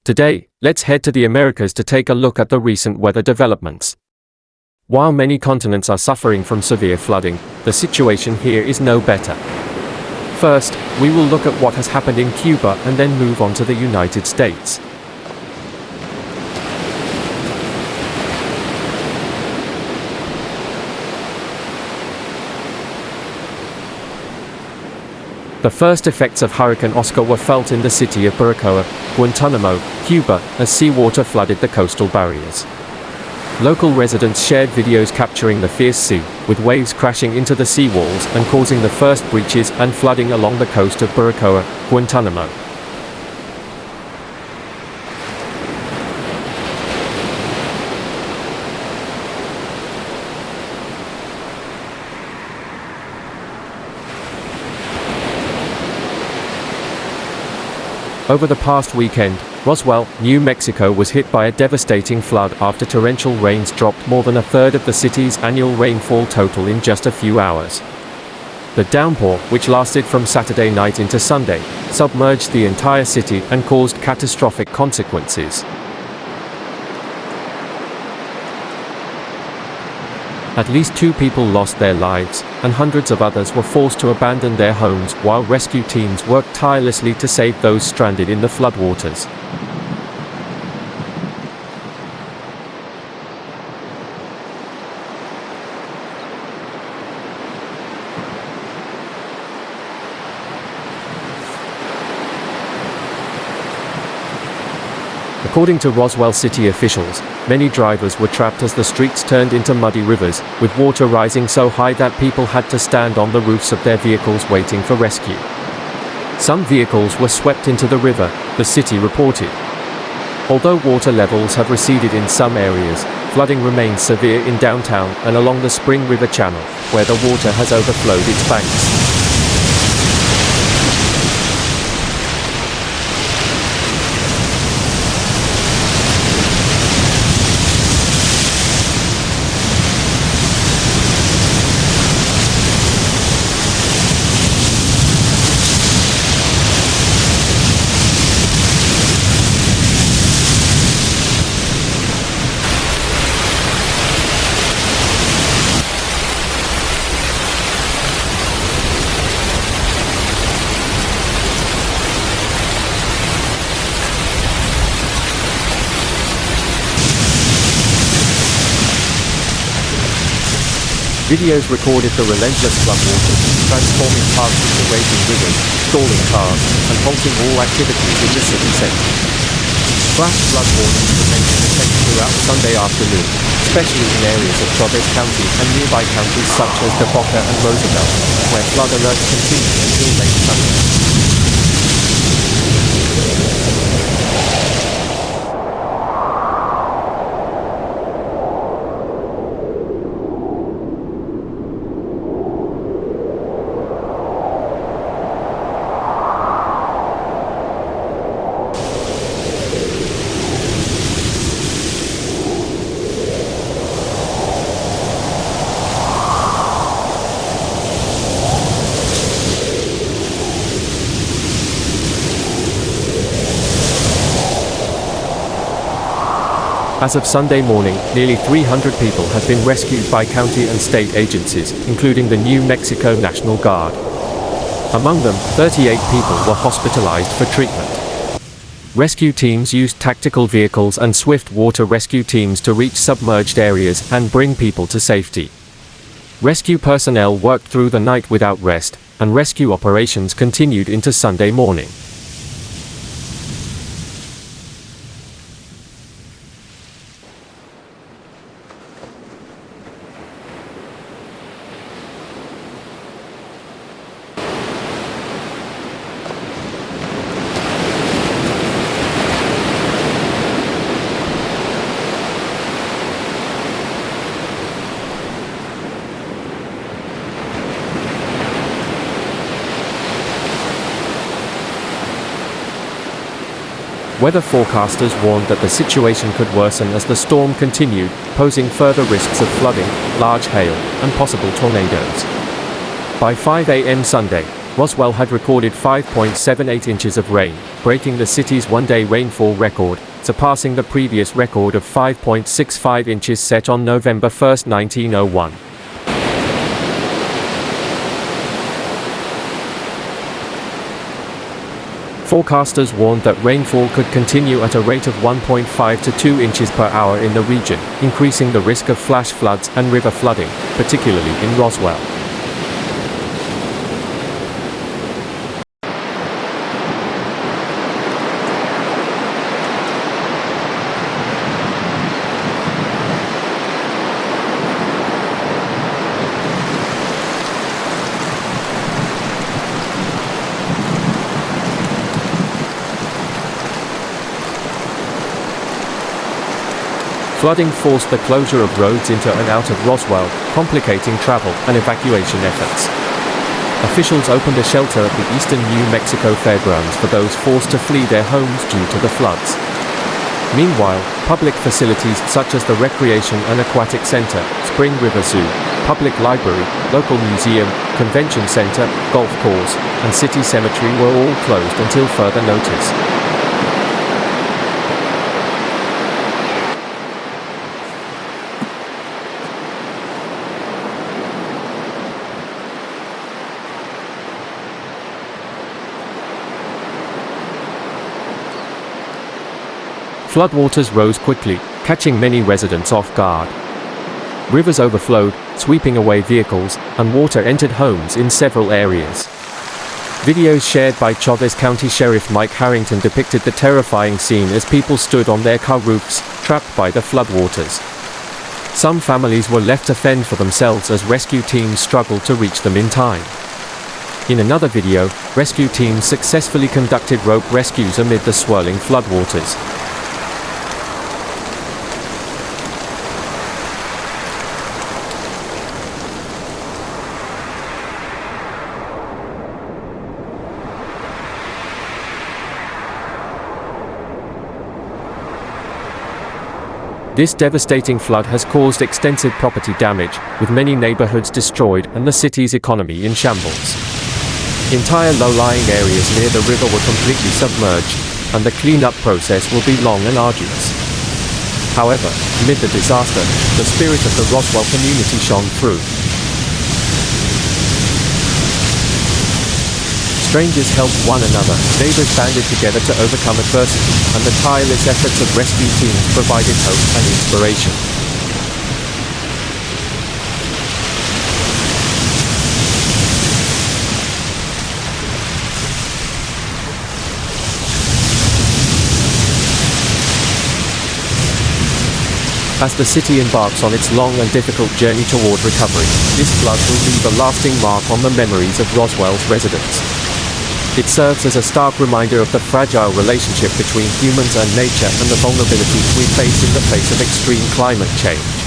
Today, let's head to the Americas to take a look at the recent weather developments. While many continents are suffering from severe flooding, the situation here is no better. First, we will look at what has happened in Cuba and then move on to the United States. The first effects of Hurricane Oscar were felt in the city of Baracoa, Guantanamo, Cuba, as seawater flooded the coastal barriers. Local residents shared videos capturing the fierce sea, with waves crashing into the seawalls and causing the first breaches and flooding along the coast of Baracoa, Guantanamo. Over the past weekend, Roswell, New Mexico was hit by a devastating flood after torrential rains dropped more than a third of the city's annual rainfall total in just a few hours. The downpour, which lasted from Saturday night into Sunday, submerged the entire city and caused catastrophic consequences. At least 2 people lost their lives, and hundreds of others were forced to abandon their homes while rescue teams worked tirelessly to save those stranded in the floodwaters. According to Roswell city officials, many drivers were trapped as the streets turned into muddy rivers, with water rising so high that people had to stand on the roofs of their vehicles waiting for rescue. Some vehicles were swept into the river, the city reported. Although water levels have receded in some areas, flooding remains severe in downtown and along the Spring River Channel, where the water has overflowed its banks. Videos recorded the relentless floodwaters, transforming paths into raging rivers, stalling cars, and halting all activities in the city center. Flash flood warnings remained in effect throughout Sunday afternoon, especially in areas of Travis County and nearby counties such as Boca and Roosevelt, where flood alerts continued until late Sunday. As of Sunday morning, nearly 300 people have been rescued by county and state agencies, including the New Mexico National Guard. Among them, 38 people were hospitalized for treatment. Rescue teams used tactical vehicles and swift water rescue teams to reach submerged areas and bring people to safety. Rescue personnel worked through the night without rest, and rescue operations continued into Sunday morning. Weather forecasters warned that the situation could worsen as the storm continued, posing further risks of flooding, large hail, and possible tornadoes. By 5 a.m. Sunday, Roswell had recorded 5.78 inches of rain, breaking the city's one-day rainfall record, surpassing the previous record of 5.65 inches set on November 1, 1901. Forecasters warned that rainfall could continue at a rate of 1.5 to 2 inches per hour in the region, increasing the risk of flash floods and river flooding, particularly in Roswell. Flooding forced the closure of roads into and out of Roswell, complicating travel and evacuation efforts. Officials opened a shelter at the eastern New Mexico fairgrounds for those forced to flee their homes due to the floods. Meanwhile, public facilities such as the Recreation and Aquatic Center, Spring River Zoo, public library, local museum, convention center, golf course, and city cemetery were all closed until further notice. Floodwaters rose quickly, catching many residents off guard. Rivers overflowed, sweeping away vehicles, and water entered homes in several areas. Videos shared by Chavez County Sheriff Mike Harrington depicted the terrifying scene as people stood on their car roofs, trapped by the floodwaters. Some families were left to fend for themselves as rescue teams struggled to reach them in time. In another video, rescue teams successfully conducted rope rescues amid the swirling floodwaters. This devastating flood has caused extensive property damage, with many neighborhoods destroyed and the city's economy in shambles. Entire low-lying areas near the river were completely submerged, and the cleanup process will be long and arduous. However, amid the disaster, the spirit of the Roswell community shone through. Strangers helped one another, neighbors banded together to overcome adversity, and the tireless efforts of rescue teams provided hope and inspiration. As the city embarks on its long and difficult journey toward recovery, this flood will leave a lasting mark on the memories of Roswell's residents. It serves as a stark reminder of the fragile relationship between humans and nature and the vulnerabilities we face in the face of extreme climate change.